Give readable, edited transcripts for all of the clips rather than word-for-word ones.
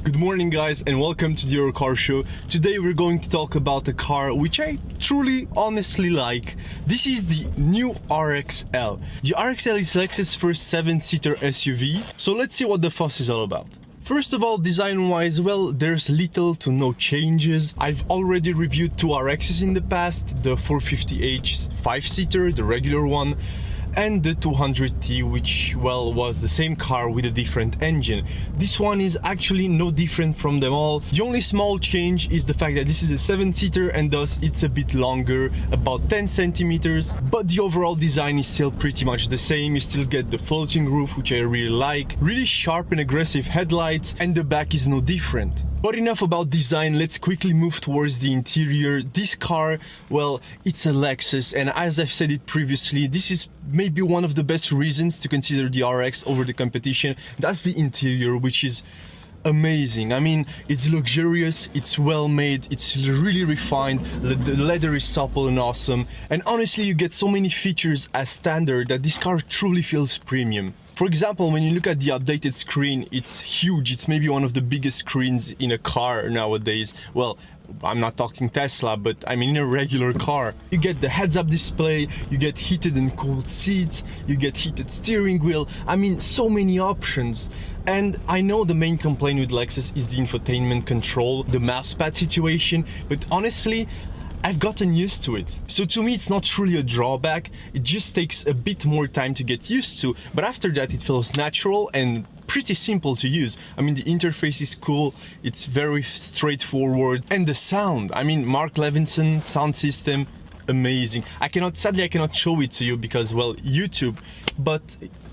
Good morning guys and welcome to the Car Show. Today we're going to talk about a car which I truly honestly like. This is the new RXL. The RXL is Lexus' first 7-seater SUV, so let's see what the fuss is all about. First of all, design-wise, well, there's little to no changes. I've already reviewed two RXs in the past, the 450h 5-seater, the regular one, and the 200T, which, well, was the same car with a different engine. This one is actually no different from them all. The only small change is the fact that this is a 7-seater and thus it's a bit longer, about 10 centimeters, but the overall design is still pretty much the same. You still get the floating roof, which I really like, really sharp and aggressive headlights, and the back is no different. But enough about design, let's quickly move towards the interior. This car, well, it's a Lexus, and as I've said it previously, this is maybe one of the best reasons to consider the RX over the competition. That's the interior, which is amazing. I mean, it's luxurious, it's well made, it's really refined, the leather is supple and awesome, and honestly you get so many features as standard that this car truly feels premium. For example, when you look at the updated screen, it's huge. It's maybe one of the biggest screens in a car nowadays. Well, I'm not talking Tesla, but I mean in a regular car. You get the heads-up display, you get heated and cooled seats, you get heated steering wheel. I mean, so many options. And I know the main complaint with Lexus is the infotainment control, the mousepad situation, but honestly, I've gotten used to it. So to me, it's not truly a drawback. It just takes a bit more time to get used to, but after that it feels natural and pretty simple to use. I mean, the interface is cool, it's very straightforward, and the sound, I mean, Mark Levinson sound system, amazing. Sadly I cannot show it to you because, well, YouTube, but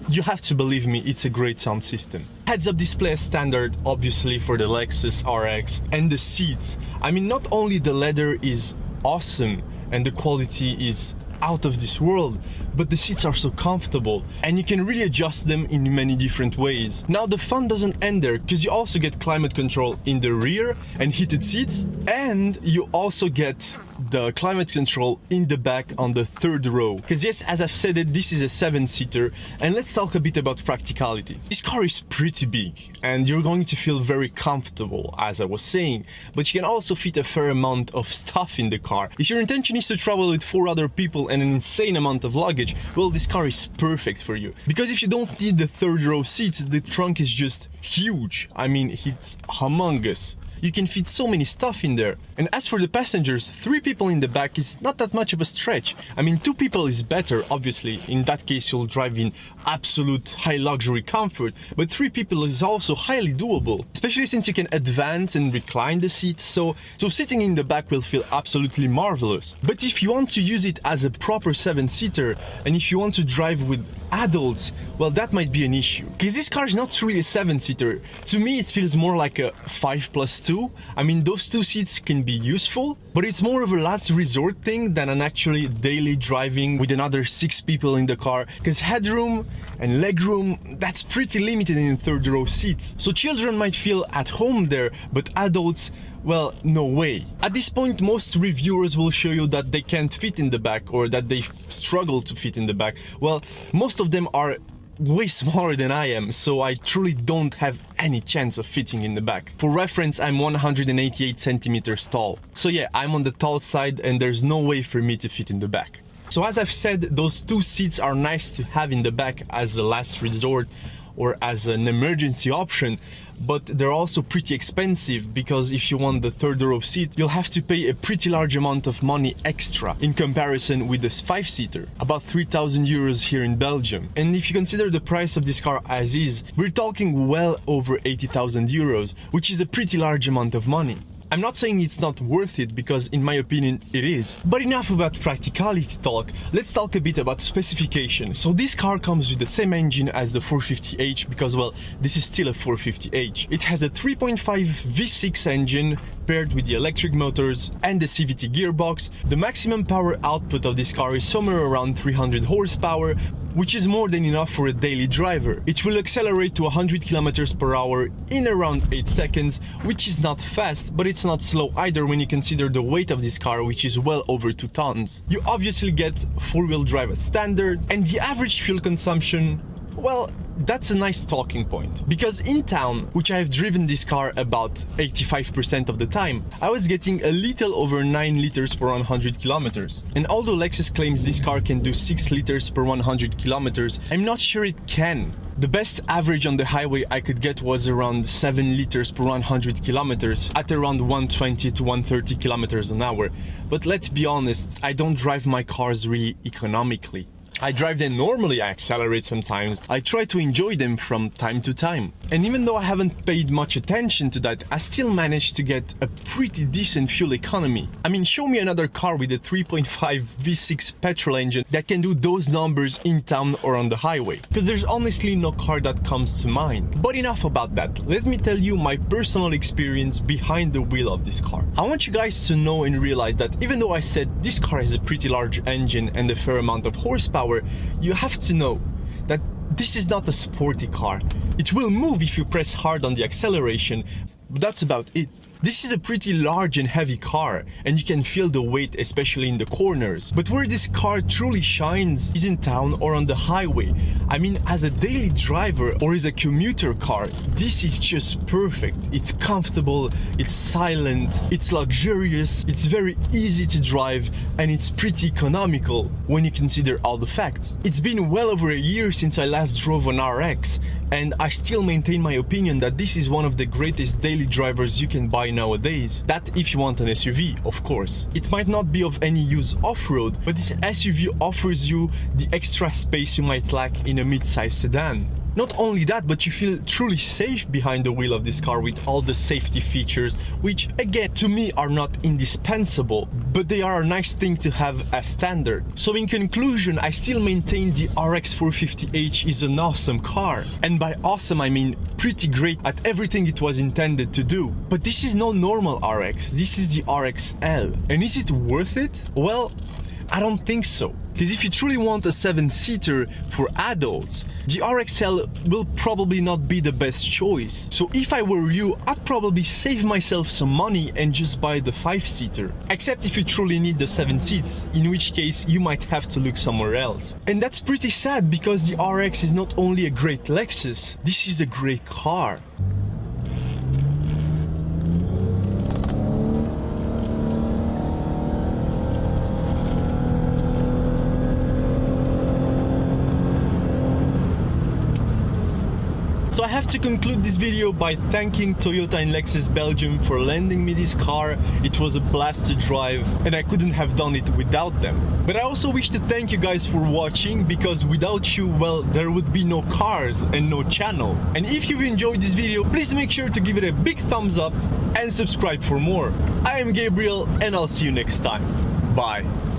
you have to believe me, it's a great sound system. Heads-up display as standard, obviously, for the Lexus RX, and the seats. I mean, not only the leather is awesome and the quality is out of this world, but the seats are so comfortable and you can really adjust them in many different ways. Now the fun doesn't end there, because you also get climate control in the rear and heated seats, and you also get the climate control in the back on the third row. Because yes, as I've said it, this is a 7-seater, and let's talk a bit about practicality. This car is pretty big and you're going to feel very comfortable, as I was saying, but you can also fit a fair amount of stuff in the car. If your intention is to travel with 4 other people and an insane amount of luggage, well, this car is perfect for you. Because if you don't need the third row seats, the trunk is just huge. I mean, it's humongous. You can fit so many stuff in there. And as for the passengers, 3 people in the back is not that much of a stretch. I mean, 2 people is better, obviously. In that case, you'll drive in absolute high luxury comfort, but 3 people is also highly doable, especially since you can advance and recline the seats, so sitting in the back will feel absolutely marvelous. But if you want to use it as a proper 7-seater, and if you want to drive with adults, well, that might be an issue, because this car is not really a 7-seater. To me, it feels more like a 5+2. I mean, those 2 seats can be useful, but it's more of a last resort thing than an actually daily driving with another 6 people in the car, because headroom and legroom, that's pretty limited in third row seats. So children might feel at home there, but adults, well, no way. At this point, most reviewers will show you that they can't fit in the back or that they struggle to fit in the back. Well, most of them are way smaller than I am, so I truly don't have any chance of fitting in the back. For reference, I'm 188 centimeters tall. So yeah, I'm on the tall side and there's no way for me to fit in the back. So as I've said, those 2 seats are nice to have in the back as a last resort or as an emergency option, but they're also pretty expensive, because if you want the third row seat, you'll have to pay a pretty large amount of money extra in comparison with this 5-seater, about 3,000 euros here in Belgium. And if you consider the price of this car as is, we're talking well over 80,000 euros, which is a pretty large amount of money. I'm not saying it's not worth it, because in my opinion it is. But enough about practicality talk, let's talk a bit about specification. So this car comes with the same engine as the 450h, because, well, this is still a 450h. It has a 3.5 V6 engine paired with the electric motors and the CVT gearbox. The maximum power output of this car is somewhere around 300 horsepower, which is more than enough for a daily driver. It will accelerate to 100 km per hour in around 8 seconds, which is not fast, but it's not slow either when you consider the weight of this car, which is well over 2 tons. You obviously get 4-wheel drive at standard, and the average fuel consumption, well, that's a nice talking point, because in town, which I have driven this car about 85% of the time, I was getting a little over 9 liters per 100 kilometers. And although Lexus claims this car can do 6 liters per 100 kilometers, I'm not sure it can. The best average on the highway I could get was around 7 liters per 100 kilometers at around 120 to 130 kilometers an hour. But let's be honest, I don't drive my cars really economically. I drive them normally, I accelerate sometimes, I try to enjoy them from time to time. And even though I haven't paid much attention to that, I still managed to get a pretty decent fuel economy. I mean, show me another car with a 3.5 V6 petrol engine that can do those numbers in town or on the highway. Because there's honestly no car that comes to mind. But enough about that, let me tell you my personal experience behind the wheel of this car. I want you guys to know and realize that even though I said this car has a pretty large engine and a fair amount of horsepower, you have to know that this is not a sporty car. It will move if you press hard on the acceleration, but that's about it. This is a pretty large and heavy car, and you can feel the weight, especially in the corners. But where this car truly shines is in town or on the highway. I mean, as a daily driver or as a commuter car, this is just perfect. It's comfortable, it's silent, it's luxurious, it's very easy to drive, and it's pretty economical when you consider all the facts. It's been well over a year since I last drove an RX, and I still maintain my opinion that this is one of the greatest daily drivers you can buy nowadays. That if you want an SUV, of course. It might not be of any use off-road, but this SUV offers you the extra space you might lack in a mid-size sedan. Not only that, but you feel truly safe behind the wheel of this car with all the safety features, which again, to me are not indispensable, but they are a nice thing to have as standard. So in conclusion, I still maintain the RX 450h is an awesome car. And by awesome, I mean pretty great at everything it was intended to do. But this is no normal RX, this is the RXL. And is it worth it? Well, I don't think so. Because if you truly want a 7-seater for adults, the RXL will probably not be the best choice. So if I were you, I'd probably save myself some money and just buy the 5-seater. Except if you truly need the 7 seats, in which case you might have to look somewhere else. And that's pretty sad, because the RX is not only a great Lexus, this is a great car. So I have to conclude this video by thanking Toyota and Lexus Belgium for lending me this car. It was a blast to drive, and I couldn't have done it without them. But I also wish to thank you guys for watching, because without you, well, there would be no cars and no channel. And if you've enjoyed this video, please make sure to give it a big thumbs up and subscribe for more. I am Gabriel, and I'll see you next time. Bye.